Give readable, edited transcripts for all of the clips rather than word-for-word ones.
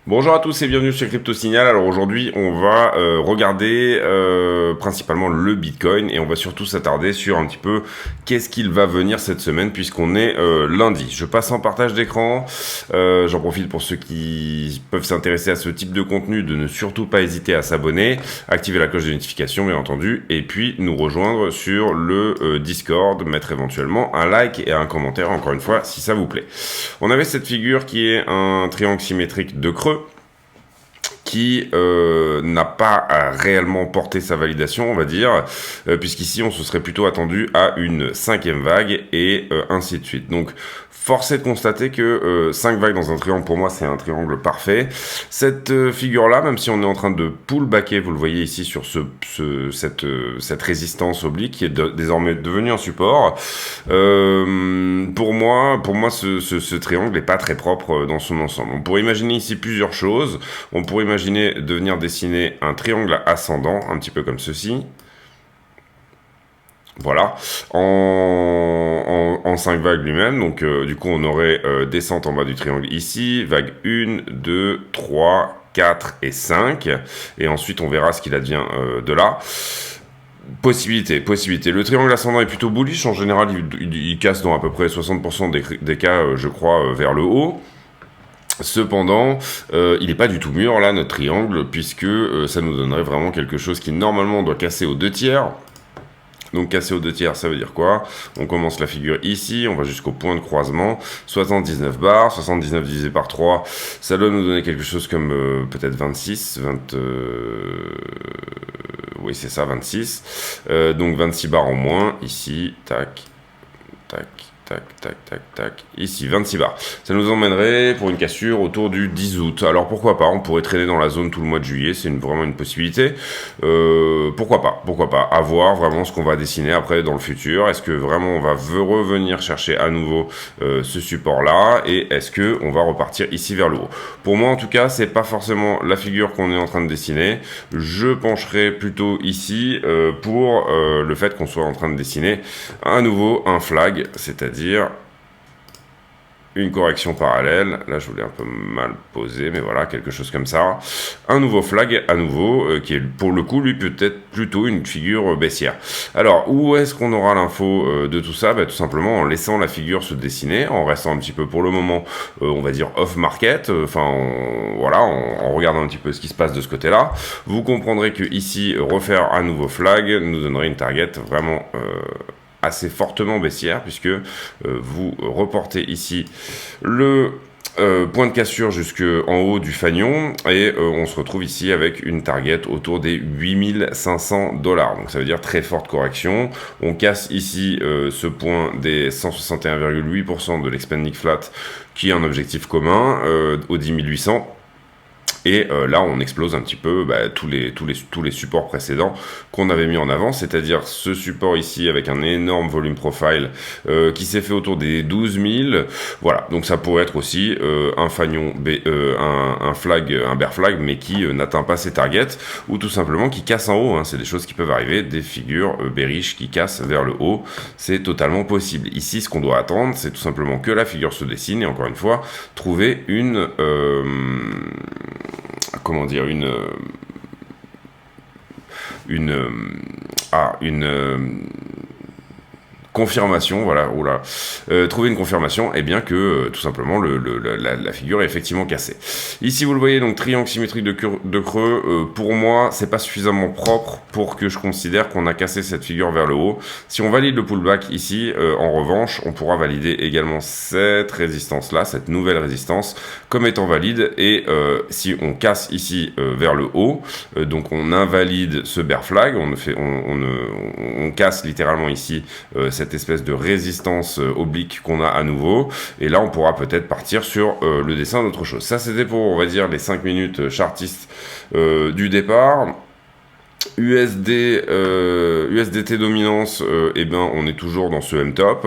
Bonjour à tous et bienvenue chez Crypto Signal. Alors aujourd'hui on va regarder principalement le Bitcoin et on va surtout s'attarder sur un petit peu qu'est-ce qu'il va venir cette semaine puisqu'on est lundi. Je passe en partage d'écran, j'en profite pour ceux qui peuvent s'intéresser à ce type de contenu de ne surtout pas hésiter à s'abonner, activer la cloche de notification bien entendu et puis nous rejoindre sur le Discord, mettre éventuellement un like et un commentaire encore une fois si ça vous plaît. On avait cette figure qui est un triangle symétrique de creux qui n'a pas réellement porté sa validation, on va dire, puisqu'ici on se serait plutôt attendu à une 5e vague et ainsi de suite. Donc force est de constater que 5 vagues dans un triangle, pour moi, c'est un triangle parfait. Cette figure-là, même si on est en train de pullbacker, vous le voyez ici sur cette résistance oblique qui est désormais devenue un support, pour moi ce triangle n'est pas très propre dans son ensemble. On pourrait imaginer ici plusieurs choses. On pourrait imaginer de venir dessiner un triangle ascendant, un petit peu comme ceci. Voilà, en 5 vagues lui-même, donc du coup on aurait descente en bas du triangle ici, vague 1, 2, 3, 4 et 5, et ensuite on verra ce qu'il advient de là. Possibilité. Le triangle ascendant est plutôt bullish, en général il casse dans à peu près 60% des cas, je crois, vers le haut. Cependant, il n'est pas du tout mûr là notre triangle, puisque ça nous donnerait vraiment quelque chose qui normalement doit casser aux 2 tiers. Donc casser aux 2 tiers, ça veut dire quoi? On commence la figure ici, on va jusqu'au point de croisement, 79 barres, 79 divisé par 3, ça doit nous donner quelque chose comme peut-être 26, oui c'est ça, 26, donc 26 barres en moins, ici, tac, tac, tac, ici, 26 barres. Ça nous emmènerait pour une cassure autour du 10 août. Alors pourquoi pas, on pourrait traîner dans la zone tout le mois de juillet, c'est vraiment une possibilité. Pourquoi pas, à voir vraiment ce qu'on va dessiner après dans le futur. Est-ce que vraiment on va revenir chercher à nouveau ce support-là, et est-ce que on va repartir ici vers le haut? Pour moi en tout cas, c'est pas forcément la figure qu'on est en train de dessiner. Je pencherai plutôt ici pour le fait qu'on soit en train de dessiner à nouveau un flag, c'est-à-dire une correction parallèle, là je voulais un peu mal poser, mais voilà, quelque chose comme ça, un nouveau flag à nouveau, qui est pour le coup lui peut-être plutôt une figure baissière. Alors où est-ce qu'on aura l'info de tout ça? Tout simplement en laissant la figure se dessiner, en restant un petit peu pour le moment, on va dire off market, voilà, en regardant un petit peu ce qui se passe de ce côté-là. Vous comprendrez que ici, refaire un nouveau flag nous donnerait une target vraiment assez fortement baissière, puisque vous reportez ici le point de cassure jusqu'en haut du fanion, et on se retrouve ici avec une target autour des 8500 $. Donc ça veut dire très forte correction. On casse ici ce point des 161,8% de l'expanding flat, qui est un objectif commun au 10 800. Et là, on explose un petit peu tous les supports précédents qu'on avait mis en avant, c'est-à-dire ce support ici avec un énorme volume profile qui s'est fait autour des 12 000. Voilà, donc ça pourrait être aussi un fanion, un flag, un bear flag, mais qui n'atteint pas ses targets, ou tout simplement qui casse en haut. Hein. C'est des choses qui peuvent arriver, des figures bearish qui cassent vers le haut, c'est totalement possible. Ici, ce qu'on doit attendre, c'est tout simplement que la figure se dessine, et encore une fois, trouver une comment dire, une confirmation, voilà, trouver une confirmation, et bien que tout simplement la figure est effectivement cassée. Ici vous le voyez, donc triangle symétrique de creux, pour moi c'est pas suffisamment propre pour que je considère qu'on a cassé cette figure vers le haut. Si on valide le pullback ici, en revanche, on pourra valider également cette résistance là, cette nouvelle résistance, comme étant valide, et si on casse ici vers le haut, donc on invalide ce bear flag, on casse littéralement ici cette espèce de résistance oblique qu'on a à nouveau, et là on pourra peut-être partir sur le dessin d'autre chose. Ça c'était pour, on va dire, les 5 minutes chartistes du départ. USDT dominance, eh ben, on est toujours dans ce M-top.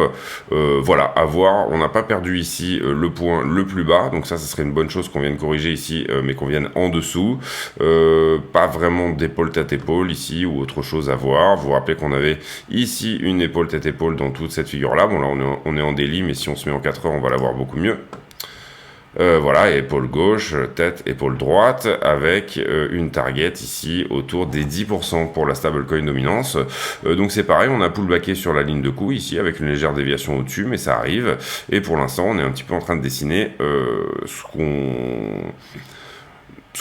Voilà, à voir. On n'a pas perdu ici le point le plus bas. Donc ça serait une bonne chose qu'on vienne corriger ici, mais qu'on vienne en dessous. Pas vraiment d'épaule tête-épaule ici ou autre chose à voir. Vous vous rappelez qu'on avait ici une épaule tête-épaule dans toute cette figure-là. Bon, là, on est en daily, mais si on se met en 4 heures, on va la voir beaucoup mieux. Voilà, épaule gauche, tête, épaule droite, avec une target ici autour des 10% pour la stablecoin dominance. Donc c'est pareil, on a pullbacké sur la ligne de coup ici, avec une légère déviation au-dessus, mais ça arrive. Et pour l'instant, on est un petit peu en train de dessiner ce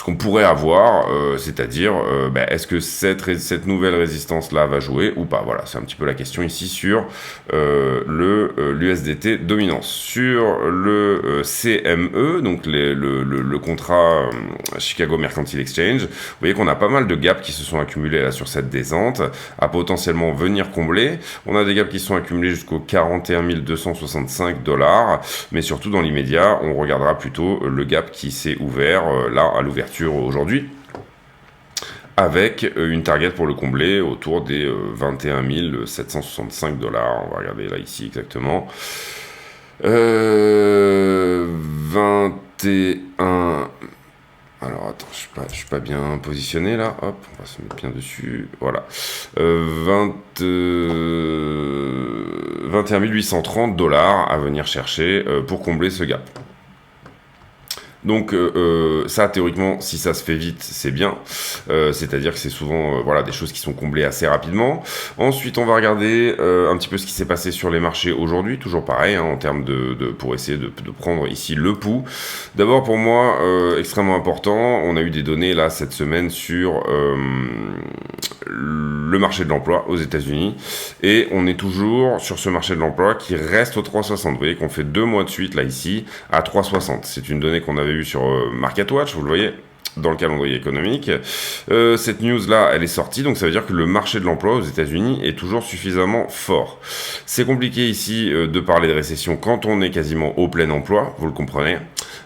qu'on pourrait avoir, c'est-à-dire est-ce que cette nouvelle résistance-là va jouer ou pas. Voilà, c'est un petit peu la question ici sur l'USDT dominance. Sur le CME, donc le contrat Chicago Mercantile Exchange, vous voyez qu'on a pas mal de gaps qui se sont accumulés là sur cette descente, à potentiellement venir combler. On a des gaps qui sont accumulés jusqu'aux 41 265 $, mais surtout dans l'immédiat, on regardera plutôt le gap qui s'est ouvert là à l'ouverture aujourd'hui, avec une target pour le combler autour des 21 765 $. On va regarder là ici exactement. 21. Alors attends, je suis pas bien positionné là. Hop, on va se mettre bien dessus. Voilà. 21 830 $ à venir chercher pour combler ce gap. Donc ça, théoriquement, si ça se fait vite, c'est bien. C'est-à-dire que c'est souvent voilà, des choses qui sont comblées assez rapidement. Ensuite, on va regarder un petit peu ce qui s'est passé sur les marchés aujourd'hui. Toujours pareil, hein, en termes pour essayer de prendre ici le pouls. D'abord, pour moi, extrêmement important, on a eu des données là cette semaine sur le marché de l'emploi aux États-Unis. Et on est toujours sur ce marché de l'emploi qui reste au 3,60. Vous voyez qu'on fait 2 mois de suite là ici à 3,60. C'est une donnée qu'on avait vue sur MarketWatch, vous le voyez dans le calendrier économique. Cette news-là, elle est sortie, donc ça veut dire que le marché de l'emploi aux États-Unis est toujours suffisamment fort. C'est compliqué ici de parler de récession quand on est quasiment au plein emploi, vous le comprenez.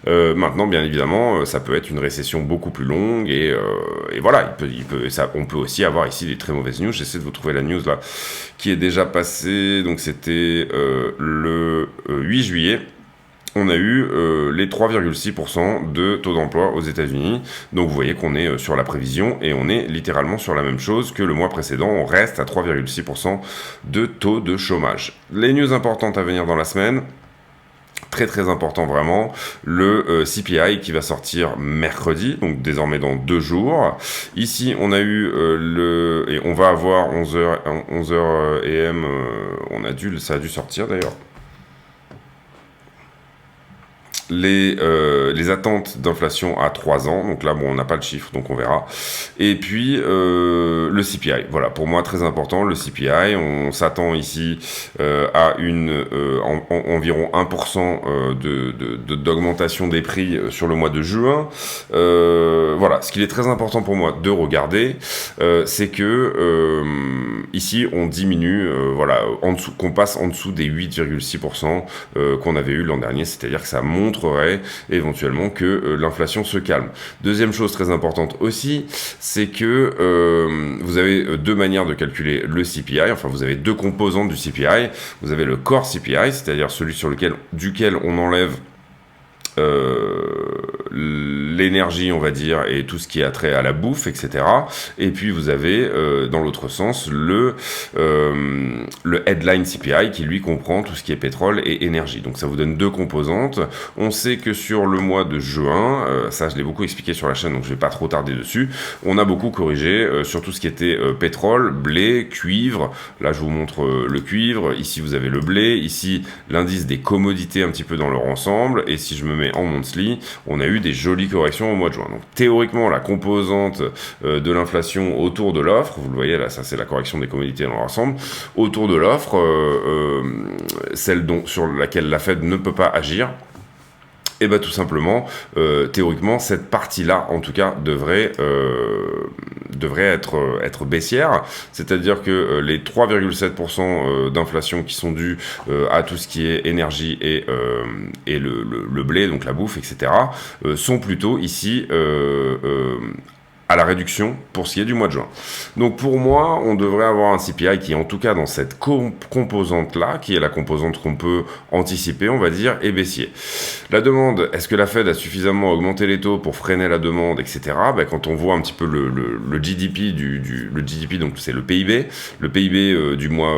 Maintenant, bien évidemment, ça peut être une récession beaucoup plus longue et voilà, on peut aussi avoir ici des très mauvaises news. J'essaie de vous trouver la news là qui est déjà passée, donc c'était le 8 juillet. On a eu les 3,6% de taux d'emploi aux États-Unis. Donc vous voyez qu'on est sur la prévision et on est littéralement sur la même chose que le mois précédent. On reste à 3,6% de taux de chômage. Les news importantes à venir dans la semaine. Très très important vraiment, le CPI qui va sortir mercredi, donc désormais dans 2 jours. Ici on a eu et on va avoir 11h AM, ça a dû sortir d'ailleurs. Les attentes d'inflation à 3 ans, donc là bon on n'a pas le chiffre donc on verra, et puis le CPI, voilà pour moi très important, le CPI, on s'attend ici à environ 1% d'augmentation des prix sur le mois de juin. Voilà, ce qu'il est très important pour moi de regarder, c'est que ici on diminue, voilà, qu'on passe en dessous des 8,6% qu'on avait eu l'an dernier, c'est-à-dire que ça montrerait éventuellement que l'inflation se calme. Deuxième chose très importante aussi, c'est que vous avez 2 manières de calculer le CPI, enfin vous avez 2 composantes du CPI. Vous avez le core CPI, c'est-à-dire celui duquel on enlève l'énergie, on va dire, et tout ce qui a trait à la bouffe, etc. Et puis vous avez dans l'autre sens le headline CPI qui lui comprend tout ce qui est pétrole et énergie. Donc ça vous donne 2 composantes. On sait que sur le mois de juin, ça je l'ai beaucoup expliqué sur la chaîne, donc je vais pas trop tarder dessus, on a beaucoup corrigé sur tout ce qui était pétrole, blé, cuivre. Là je vous montre le cuivre, ici vous avez le blé, ici l'indice des commodités un petit peu dans leur ensemble, et si je me mets en monthly, on a eu des jolies corrections au mois de juin. Donc théoriquement, la composante de l'inflation autour de l'offre, vous le voyez là, ça c'est la correction des commodités dans leur ensemble, autour de l'offre, celle sur laquelle la Fed ne peut pas agir, et bien tout simplement, théoriquement, cette partie-là, en tout cas, devrait être baissière. C'est-à-dire que les 3,7% d'inflation qui sont dus à tout ce qui est énergie et le blé, donc la bouffe, etc., sont plutôt ici à la réduction pour ce qui est du mois de juin. Donc pour moi, on devrait avoir un CPI qui, en tout cas dans cette composante-là, qui est la composante qu'on peut anticiper, on va dire, est baissier. La demande, est-ce que la Fed a suffisamment augmenté les taux pour freiner la demande, etc. Quand on voit un petit peu le GDP, le GDP, donc c'est le PIB du mois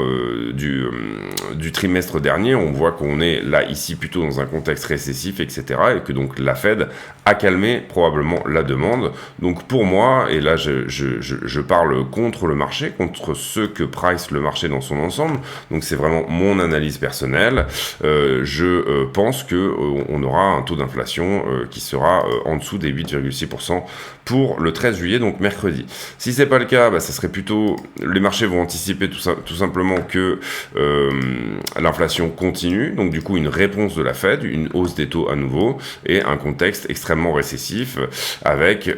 du trimestre dernier, on voit qu'on est là, ici, plutôt dans un contexte récessif, etc. Et que donc la Fed a calmé probablement la demande. Donc pour moi, et là je parle contre le marché, contre ce que price le marché dans son ensemble, donc c'est vraiment mon analyse personnelle, je pense qu'on aura un taux d'inflation qui sera en dessous des 8,6% pour le 13 juillet, donc mercredi. Si c'est pas le cas, ça serait plutôt, les marchés vont anticiper tout simplement que l'inflation continue, donc du coup une réponse de la Fed, une hausse des taux à nouveau, et un contexte extrêmement récessif avec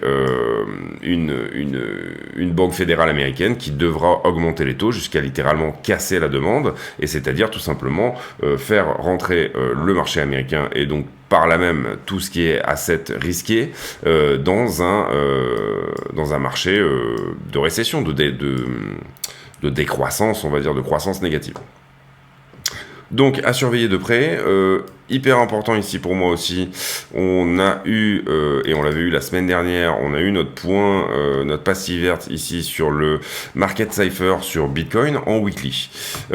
une banque fédérale américaine qui devra augmenter les taux jusqu'à littéralement casser la demande, et c'est-à-dire tout simplement faire rentrer le marché américain et donc par là même tout ce qui est asset risqué dans un marché de récession, de décroissance, on va dire, de croissance négative. Donc à surveiller de près, hyper important ici pour moi aussi, on a eu, et on l'avait eu la semaine dernière, on a eu notre point, notre pastille verte ici sur le Market Cipher sur Bitcoin en weekly.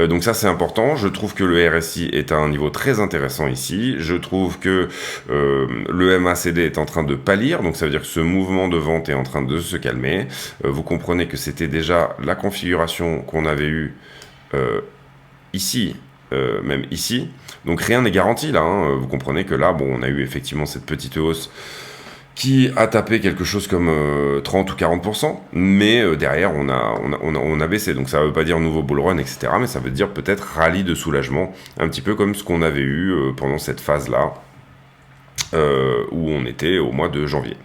Donc ça c'est important, je trouve que le RSI est à un niveau très intéressant ici, je trouve que le MACD est en train de pâlir, donc ça veut dire que ce mouvement de vente est en train de se calmer. Vous comprenez que c'était déjà la configuration qu'on avait eue ici, même ici, donc rien n'est garanti là, hein. Vous comprenez que là, on a eu effectivement cette petite hausse qui a tapé quelque chose comme 30 ou 40%, mais derrière on a baissé, donc ça veut pas dire nouveau bull run, etc., mais ça veut dire peut-être rallye de soulagement, un petit peu comme ce qu'on avait eu pendant cette phase-là, où on était au mois de janvier.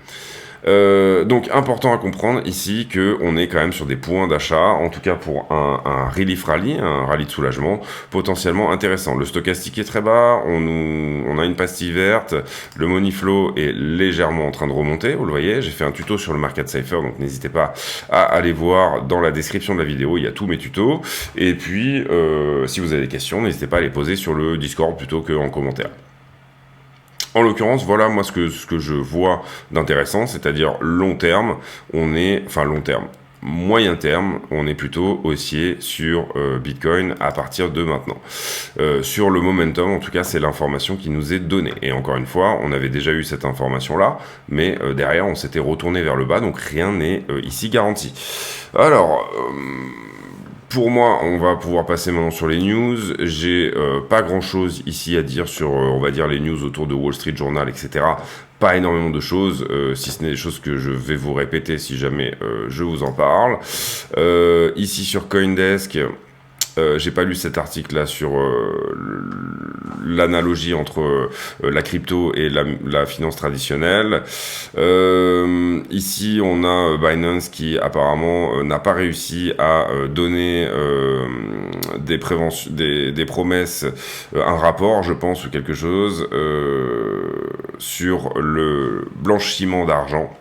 Donc important à comprendre ici que on est quand même sur des points d'achat, en tout cas pour un relief rally, un rallye de soulagement potentiellement intéressant. Le stochastique est très bas, on a une pastille verte, le money flow est légèrement en train de remonter, vous le voyez, j'ai fait un tuto sur le Market Cipher, donc n'hésitez pas à aller voir dans la description de la vidéo, il y a tous mes tutos, et puis si vous avez des questions, n'hésitez pas à les poser sur le Discord plutôt qu'en commentaire. En l'occurrence, voilà moi ce que je vois d'intéressant, c'est-à-dire long terme, moyen terme, on est plutôt haussier sur Bitcoin à partir de maintenant. Sur le momentum, en tout cas, c'est l'information qui nous est donnée. Et encore une fois, on avait déjà eu cette information-là, mais derrière, on s'était retourné vers le bas, donc rien n'est ici garanti. Alors... pour moi, on va pouvoir passer maintenant sur les news. J'ai pas grand-chose ici à dire sur, on va dire, les news autour de Wall Street Journal, etc. Pas énormément de choses, si ce n'est des choses que je vais vous répéter si jamais je vous en parle. Ici sur CoinDesk... j'ai pas lu cet article-là sur l'analogie entre la crypto et la finance traditionnelle. Ici, on a Binance qui apparemment n'a pas réussi à donner des promesses, un rapport, je pense, ou quelque chose sur le blanchiment d'argent.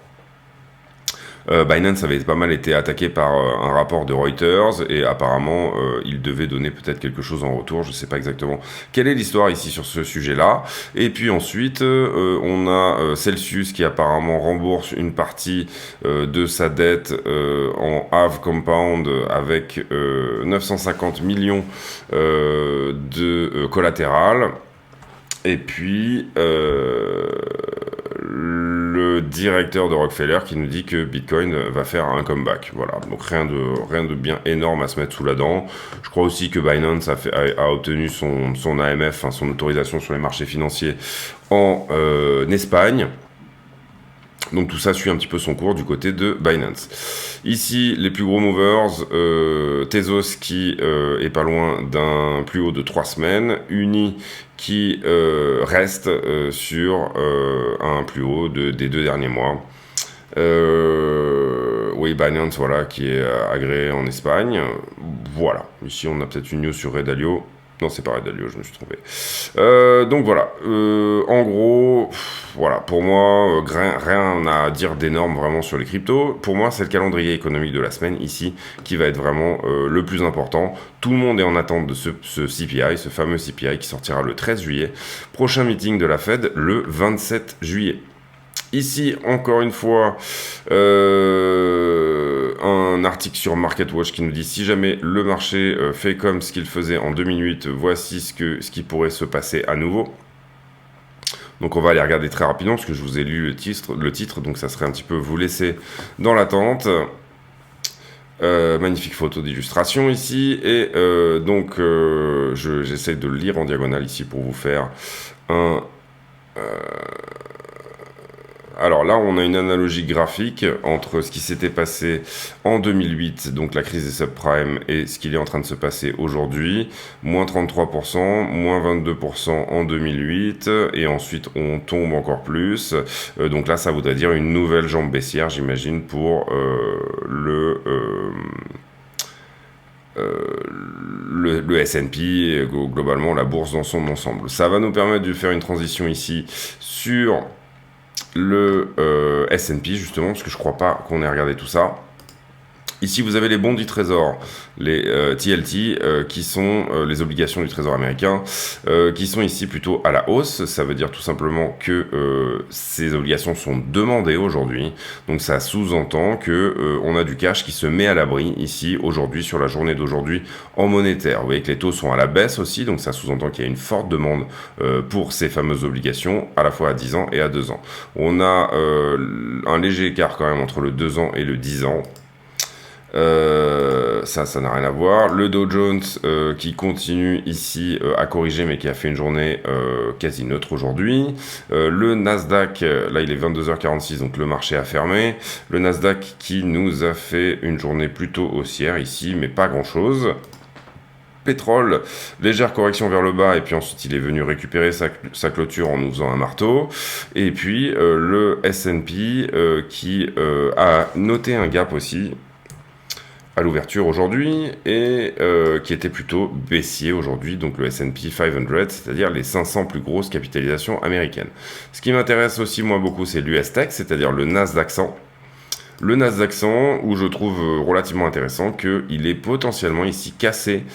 Binance avait pas mal été attaqué par un rapport de Reuters et apparemment il devait donner peut-être quelque chose en retour, je sais pas exactement quelle est l'histoire ici sur ce sujet-là. Et puis ensuite on a Celsius qui apparemment rembourse une partie de sa dette en half compound avec 950 millions de collatéral. Et puis le directeur de Rockefeller qui nous dit que Bitcoin va faire un comeback. Voilà, donc rien de bien énorme à se mettre sous la dent. Je crois aussi que Binance a obtenu son AMF, son autorisation sur les marchés financiers en Espagne. Donc tout ça suit un petit peu son cours du côté de Binance. Ici, les plus gros movers, Tezos qui est pas loin d'un plus haut de 3 semaines, Uni qui reste sur un plus haut des 2 derniers mois. Oui, Binance, voilà, qui est agréé en Espagne. Voilà. Ici, on a peut-être une news sur Redalio. Non, c'est pas Ray Dalio, je me suis trompé. Donc voilà, en gros, voilà, pour moi, rien à dire d'énorme vraiment sur les cryptos. Pour moi, c'est le calendrier économique de la semaine ici qui va être vraiment le plus important. Tout le monde est en attente de ce CPI, ce fameux CPI qui sortira le 13 juillet. Prochain meeting de la Fed le 27 juillet. Ici, encore une fois, un article sur MarketWatch qui nous dit si jamais le marché fait comme ce qu'il faisait en 2008, voici ce qui pourrait se passer à nouveau. Donc on va aller regarder très rapidement parce que je vous ai lu le titre, donc ça serait un petit peu vous laisser dans l'attente. Magnifique photo d'illustration ici, et donc j'essaie de le lire en diagonale ici pour vous faire un... Alors là, on a une analogie graphique entre ce qui s'était passé en 2008, donc la crise des subprimes, et ce qu'il est en train de se passer aujourd'hui. Moins 33%, moins 22% en 2008, et ensuite on tombe encore plus. Donc là, ça voudrait dire une nouvelle jambe baissière, j'imagine, pour le S&P, globalement la bourse dans son ensemble. Ça va nous permettre de faire une transition ici sur le S&P justement, parce que je crois pas qu'on ait regardé tout ça. Ici, vous avez les bons du Trésor, les TLT, qui sont les obligations du Trésor américain, qui sont ici plutôt à la hausse. Ça veut dire tout simplement que ces obligations sont demandées aujourd'hui. Donc ça sous-entend que on a du cash qui se met à l'abri ici aujourd'hui, sur la journée d'aujourd'hui, en monétaire. Vous voyez que les taux sont à la baisse aussi, donc ça sous-entend qu'il y a une forte demande pour ces fameuses obligations, à la fois à 10 ans et à 2 ans. On a un léger écart quand même entre le 2 ans et le 10 ans. Ça n'a rien à voir. Le Dow Jones qui continue ici à corriger, mais qui a fait une journée quasi neutre aujourd'hui. Le Nasdaq, là il est 22h46, donc le marché a fermé. Le Nasdaq qui nous a fait une journée plutôt haussière ici, mais pas grand chose. Pétrole, légère correction vers le bas, et puis ensuite il est venu récupérer sa clôture en nous faisant un marteau. Et puis le S&P qui a noté un gap aussi à l'ouverture aujourd'hui, et qui était plutôt baissier aujourd'hui, donc le S&P 500, c'est-à-dire les 500 plus grosses capitalisations américaines. Ce qui m'intéresse aussi moi beaucoup, c'est l'US Tech, c'est-à-dire le Nasdaq 100. Le Nasdaq 100, où je trouve relativement intéressant qu'il ait potentiellement ici cassé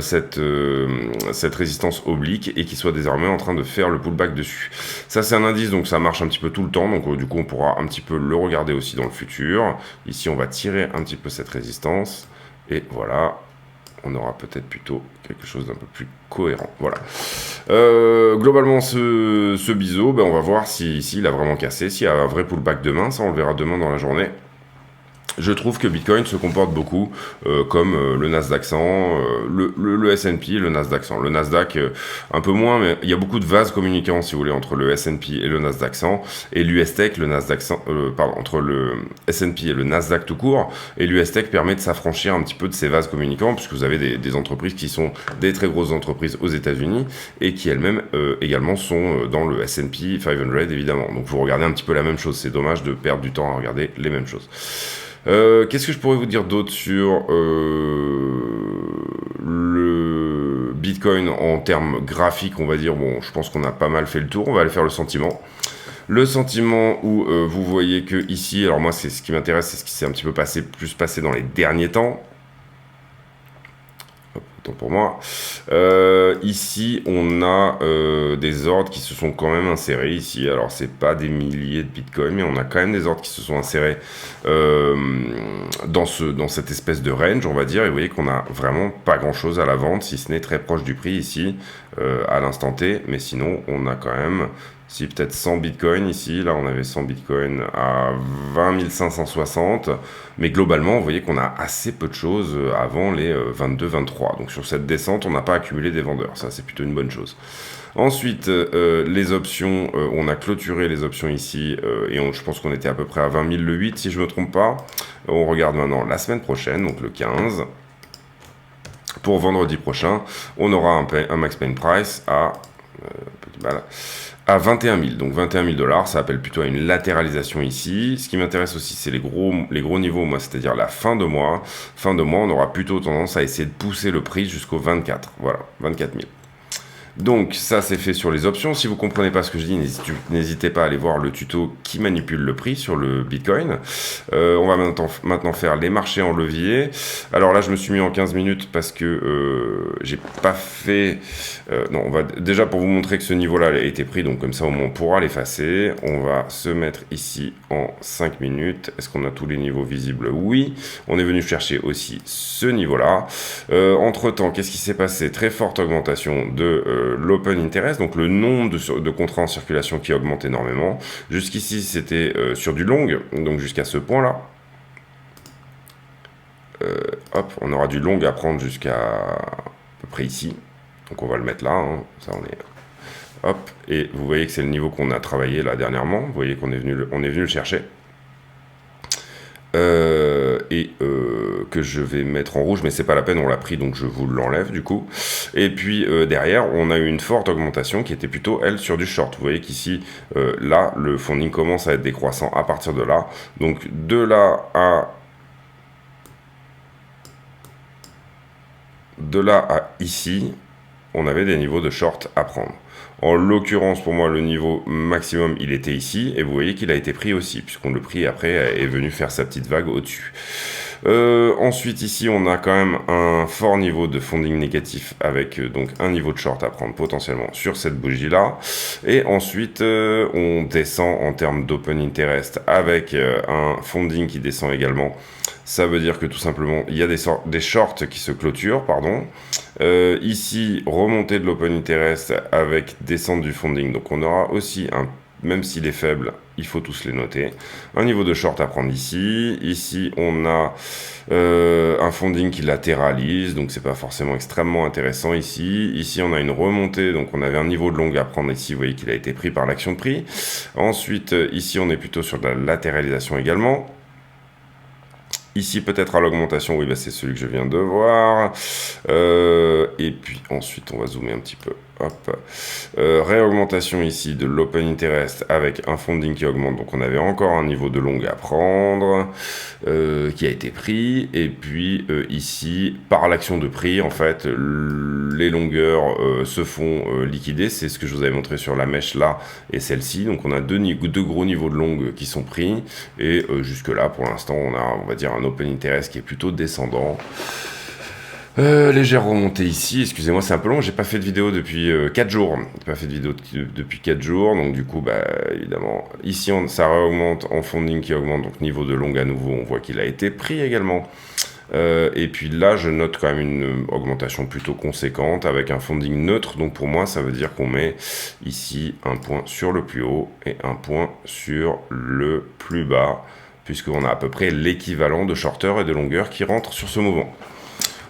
cette résistance oblique, et qu'il soit désormais en train de faire le pullback dessus. Ça c'est un indice, donc ça marche un petit peu tout le temps, donc du coup on pourra un petit peu le regarder aussi dans le futur. Ici on va tirer un petit peu cette résistance, et voilà, on aura peut-être plutôt quelque chose d'un peu plus cohérent. Voilà. Globalement, ce biseau, on va voir s'il a vraiment cassé, s'il y a un vrai pullback demain. Ça, on le verra demain dans la journée. Je trouve que Bitcoin se comporte beaucoup comme le Nasdaq 100, le S&P et le Nasdaq 100. Le Nasdaq, un peu moins, mais il y a beaucoup de vases communicants, si vous voulez, entre le S&P et le Nasdaq 100, et l'US Tech, le Nasdaq 100, entre le S&P et le Nasdaq tout court, et l'US Tech permet de s'affranchir un petit peu de ces vases communicants, puisque vous avez des entreprises qui sont des très grosses entreprises aux États-Unis, et qui elles-mêmes également sont dans le S&P 500, évidemment. Donc vous regardez un petit peu la même chose, c'est dommage de perdre du temps à regarder les mêmes choses. Qu'est-ce que je pourrais vous dire d'autre sur le Bitcoin en termes graphiques, on va dire. Bon, je pense qu'on a pas mal fait le tour. On va aller faire le sentiment. Le sentiment où vous voyez que ici, alors moi, c'est ce qui m'intéresse, c'est ce qui s'est un petit peu plus passé dans les derniers temps. Autant pour moi. Ici, on a des ordres qui se sont quand même insérés ici. Alors, c'est pas des milliers de bitcoins, mais on a quand même des ordres qui se sont insérés dans cette espèce de range, on va dire. Et vous voyez qu'on a vraiment pas grand-chose à la vente, si ce n'est très proche du prix ici, à l'instant T. Mais sinon, on a quand même... Si peut-être 100 bitcoins ici, là on avait 100 bitcoins à 20 560, mais globalement vous voyez qu'on a assez peu de choses avant les 22-23, donc sur cette descente on n'a pas accumulé des vendeurs, ça c'est plutôt une bonne chose. Ensuite les options, on a clôturé les options ici, et je pense qu'on était à peu près à 20 000 le 8 si je ne me trompe pas. On regarde maintenant la semaine prochaine, donc le 15. Pour vendredi prochain, on aura un max pain price à... à 21 000. Donc 21 000 $, ça appelle plutôt à une latéralisation ici. Ce qui m'intéresse aussi, c'est les gros niveaux, moi, c'est-à-dire la fin de mois. Fin de mois, on aura plutôt tendance à essayer de pousser le prix jusqu'au 24. Voilà, 24 000. Donc ça c'est fait sur les options. Si vous comprenez pas ce que je dis, n'hésitez pas à aller voir le tuto qui manipule le prix sur le Bitcoin. On va maintenant faire les marchés en levier. Alors là je me suis mis en 15 minutes parce que j'ai pas fait... non, on va déjà pour vous montrer que ce niveau-là a été pris, donc comme ça au moins on pourra l'effacer. On va se mettre ici en 5 minutes. Est-ce qu'on a tous les niveaux visibles? Oui. On est venu chercher aussi ce niveau-là. Entre-temps, qu'est-ce qui s'est passé? Très forte augmentation de l'open interest, donc le nombre de contrats en circulation qui augmente énormément. Jusqu'ici, c'était sur du long, donc jusqu'à ce point-là. Hop, on aura du long à prendre jusqu'à à peu près ici. Donc on va le mettre là, hein. Ça on est... Hop, et vous voyez que c'est le niveau qu'on a travaillé là dernièrement. Vous voyez qu'on est venu le chercher. Que je vais mettre en rouge, mais c'est pas la peine, on l'a pris, donc je vous l'enlève du coup. Et puis derrière, on a eu une forte augmentation qui était plutôt, elle, sur du short. Vous voyez qu'ici, là, le funding commence à être décroissant à partir de là. Donc de là à ici, on avait des niveaux de short à prendre. En l'occurrence, pour moi, le niveau maximum, il était ici, et vous voyez qu'il a été pris aussi, puisqu'on le pris après est venu faire sa petite vague au-dessus. Ensuite, ici, on a quand même un fort niveau de funding négatif avec donc un niveau de short à prendre potentiellement sur cette bougie-là. Et ensuite, on descend en termes d'open interest avec un funding qui descend également. Ça veut dire que tout simplement, il y a des shorts qui se clôturent, pardon. Ici, remontée de l'open interest avec descente du funding. Donc on aura aussi même s'il est faible, il faut tous les noter. Un niveau de short à prendre ici. Ici, on a un funding qui latéralise, donc c'est pas forcément extrêmement intéressant ici. Ici, on a une remontée, donc on avait un niveau de long à prendre ici. Vous voyez qu'il a été pris par l'action de prix. Ensuite, ici, on est plutôt sur de la latéralisation également. Ici, peut-être à l'augmentation, oui, bah, c'est celui que je viens de voir. Et puis ensuite, on va zoomer un petit peu. Hop. Réaugmentation ici de l'open interest avec un funding qui augmente. Donc, on avait encore un niveau de long à prendre qui a été pris. Et puis ici, par l'action de prix, en fait, les longueurs se font liquider. C'est ce que je vous avais montré sur la mèche là et celle-ci. Donc, on a deux gros niveaux de longue qui sont pris. Et jusque-là, pour l'instant, on va dire un open interest qui est plutôt descendant. Légère remontée ici, excusez-moi c'est un peu long, j'ai pas fait de vidéo depuis 4 jours, depuis 4 jours, donc du coup bah évidemment, ici ça réaugmente en funding qui augmente, donc niveau de long à nouveau, on voit qu'il a été pris également. Et puis là je note quand même une augmentation plutôt conséquente avec un funding neutre, donc pour moi ça veut dire qu'on met ici un point sur le plus haut et un point sur le plus bas, puisqu'on a à peu près l'équivalent de shorter et de longueur qui rentrent sur ce mouvement.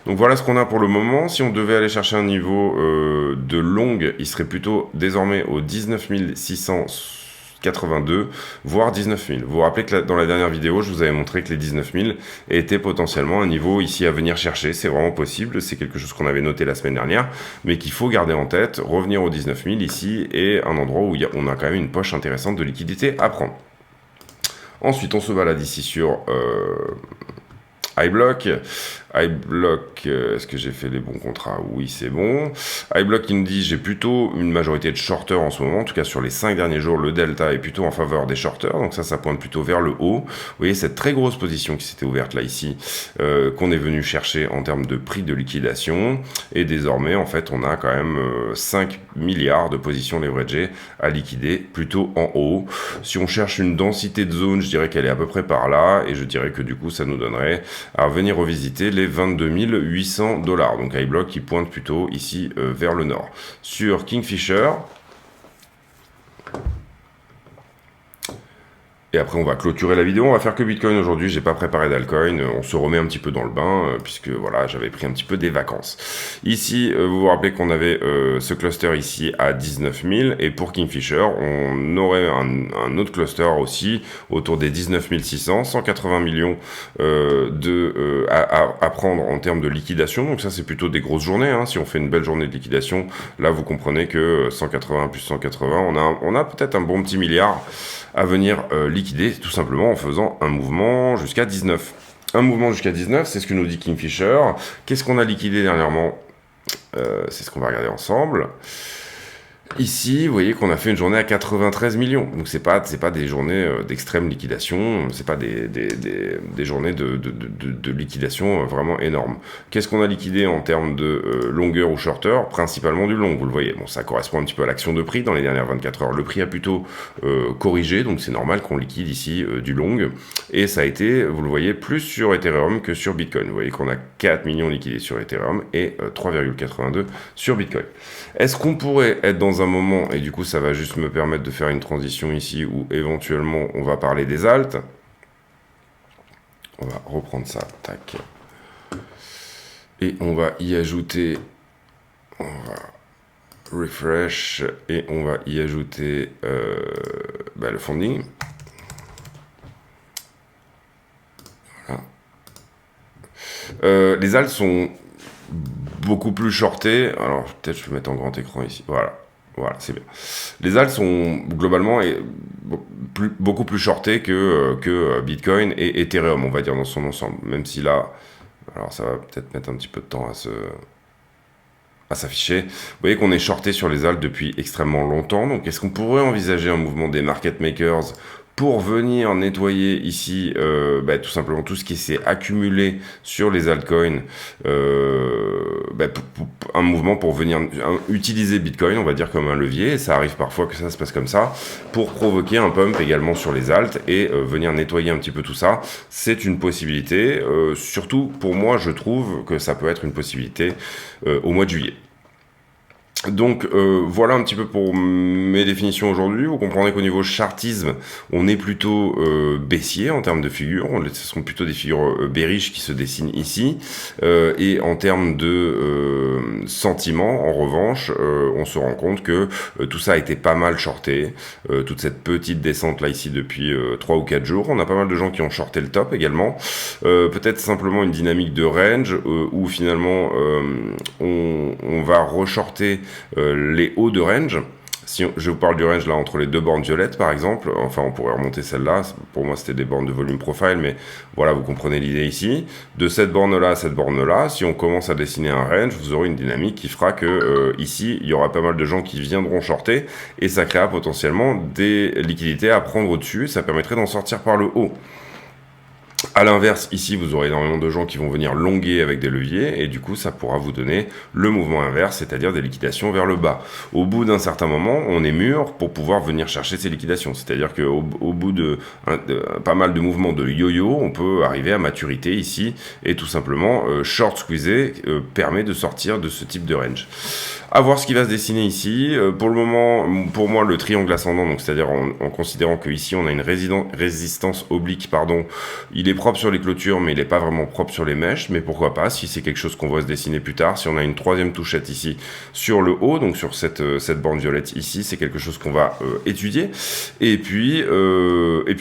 Donc voilà ce qu'on a pour le moment. Si on devait aller chercher un niveau de longue, il serait plutôt désormais au 19 682, voire 19 000. Vous vous rappelez que dans la dernière vidéo, je vous avais montré que les 19 000 étaient potentiellement un niveau ici à venir chercher. C'est vraiment possible, c'est quelque chose qu'on avait noté la semaine dernière, mais qu'il faut garder en tête. Revenir aux 19 000 ici est un endroit où on a quand même une poche intéressante de liquidité à prendre. Ensuite, on se balade ici sur... iBlock, est-ce que j'ai fait les bons contrats? Oui, c'est bon. iBlock qui nous dit j'ai plutôt une majorité de shorters en ce moment, en tout cas sur les 5 derniers jours, le delta est plutôt en faveur des shorters, donc ça pointe plutôt vers le haut. Vous voyez cette très grosse position qui s'était ouverte là ici, qu'on est venu chercher en termes de prix de liquidation, et désormais en fait on a quand même 5 milliards de positions leveragées à liquider plutôt en haut. Si on cherche une densité de zone, je dirais qu'elle est à peu près par là, et je dirais que du coup ça nous donnerait à venir revisiter les 22 800 $. Donc iBlock qui pointe plutôt ici vers le nord. Sur Kingfisher, Et après, on va clôturer la vidéo. On va faire que Bitcoin aujourd'hui. J'ai pas préparé d'altcoin. On se remet un petit peu dans le bain puisque voilà, j'avais pris un petit peu des vacances. Ici, vous vous rappelez qu'on avait ce cluster ici à 19 000 et pour Kingfisher, on aurait un autre cluster aussi autour des 19 600, 180 millions à prendre en termes de liquidation. Donc ça, c'est plutôt des grosses journées. Hein. Si on fait une belle journée de liquidation, là, vous comprenez que 180 plus 180, on a peut-être un bon petit milliard à venir liquider tout simplement en faisant un mouvement jusqu'à 19. Un mouvement jusqu'à 19, c'est ce que nous dit Kingfisher. Qu'est-ce qu'on a liquidé dernièrement c'est ce qu'on va regarder ensemble. Ici, vous voyez qu'on a fait une journée à 93 millions. Donc c'est pas des journées d'extrême liquidation, c'est pas des journées de liquidation vraiment énormes. Qu'est-ce qu'on a liquidé en termes de longueur ou shorter? Principalement du long, vous le voyez. Bon, ça correspond un petit peu à l'action de prix dans les dernières 24 heures. Le prix a plutôt corrigé, donc c'est normal qu'on liquide ici du long. Et ça a été, vous le voyez, plus sur Ethereum que sur Bitcoin. Vous voyez qu'on a 4 millions liquidés sur Ethereum et 3,82 sur Bitcoin. Est-ce qu'on pourrait être dans un moment, et du coup ça va juste me permettre de faire une transition ici où éventuellement on va parler des alts. On va reprendre ça, tac. Et on va y ajouter, on va refresh, et on va y ajouter le funding. Voilà. Les alts sont beaucoup plus shortés. Alors peut-être je peux mettre en grand écran ici. Voilà, c'est bien. Les alts sont globalement beaucoup plus shortés que Bitcoin et Ethereum, on va dire, dans son ensemble. Même si là, alors ça va peut-être mettre un petit peu de temps à s'afficher. Vous voyez qu'on est shorté sur les alts depuis extrêmement longtemps. Donc est-ce qu'on pourrait envisager un mouvement des market makers pour venir nettoyer ici tout simplement tout ce qui s'est accumulé sur les altcoins, un mouvement pour venir utiliser Bitcoin, on va dire, comme un levier, et ça arrive parfois que ça se passe comme ça, pour provoquer un pump également sur les alts et venir nettoyer un petit peu tout ça. C'est une possibilité, surtout pour moi je trouve que ça peut être une possibilité au mois de juillet. Donc voilà un petit peu pour mes définitions aujourd'hui. Vous comprenez qu'au niveau chartisme, on est plutôt baissier en termes de figures. Ce sont plutôt des figures bearish qui se dessinent ici. Et en termes de sentiments, en revanche, on se rend compte que tout ça a été pas mal shorté. Toute cette petite descente là ici depuis 3 ou 4 jours. On a pas mal de gens qui ont shorté le top également. Peut-être simplement une dynamique de range où finalement on va reshorter les hauts de range. Si je vous parle du range là entre les deux bornes violettes par exemple, enfin on pourrait remonter celle-là, pour moi c'était des bornes de volume profile, mais voilà, vous comprenez l'idée ici. De cette borne là à cette borne là, si on commence à dessiner un range, vous aurez une dynamique qui fera que ici il y aura pas mal de gens qui viendront shorter et ça créera potentiellement des liquidités à prendre au-dessus et ça permettrait d'en sortir par le haut. A l'inverse, ici, vous aurez énormément de gens qui vont venir longuer avec des leviers, et du coup, ça pourra vous donner le mouvement inverse, c'est-à-dire des liquidations vers le bas. Au bout d'un certain moment, on est mûr pour pouvoir venir chercher ces liquidations. C'est-à-dire qu'au bout de pas mal de mouvements de yo-yo, on peut arriver à maturité ici, et tout simplement, short squeezer permet de sortir de ce type de range. À voir ce qui va se dessiner ici. Pour le moment, pour moi, le triangle ascendant, donc c'est-à-dire en considérant que ici on a une résistance oblique, pardon, il est propre sur les clôtures, mais il n'est pas vraiment propre sur les mèches. Mais pourquoi pas, si c'est quelque chose qu'on voit se dessiner plus tard, si on a une troisième touchette ici sur le haut, donc sur cette bande violette ici, c'est quelque chose qu'on va étudier. Et puis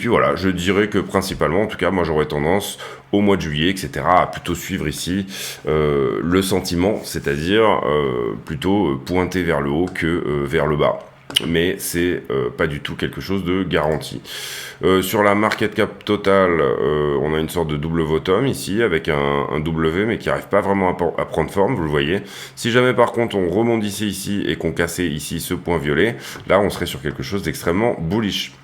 voilà, je dirais que principalement, en tout cas, moi j'aurais tendance au mois de juillet, etc., à plutôt suivre ici le sentiment, c'est-à-dire plutôt pointer vers le haut que vers le bas. Mais c'est pas du tout quelque chose de garanti. Sur la market cap totale, on a une sorte de double bottom ici avec un W mais qui n'arrive pas vraiment à prendre forme, vous le voyez. Si jamais par contre on rebondissait ici et qu'on cassait ici ce point violet, là on serait sur quelque chose d'extrêmement bullish.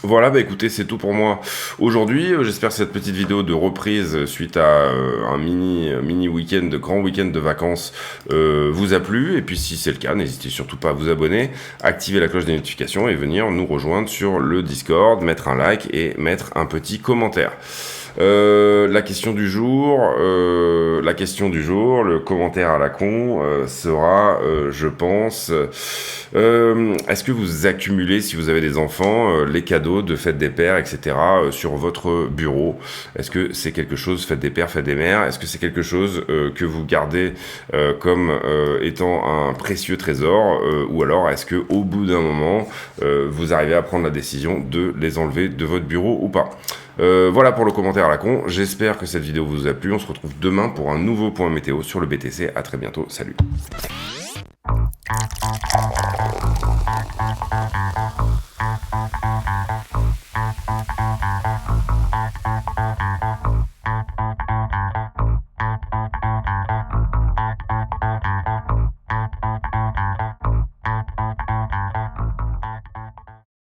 Voilà, bah écoutez, c'est tout pour moi aujourd'hui. J'espère que cette petite vidéo de reprise suite à un mini week-end, grand week-end de vacances vous a plu. Et puis si c'est le cas, n'hésitez surtout pas à vous abonner, activer la cloche des notifications et venir nous rejoindre sur le Discord, mettre un like et mettre un petit commentaire. La question du jour, le commentaire à la con sera, je pense, est-ce que vous accumulez, si vous avez des enfants, les cadeaux de fête des pères, etc., sur votre bureau? Est-ce que c'est quelque chose, fête des pères, fête des mères, est-ce que c'est quelque chose que vous gardez comme étant un précieux trésor, ou alors est-ce que au bout d'un moment, vous arrivez à prendre la décision de les enlever de votre bureau ou pas? Voilà pour le commentaire à la con. J'espère que cette vidéo vous a plu. On se retrouve demain pour un nouveau point météo sur le BTC. À très bientôt. Salut.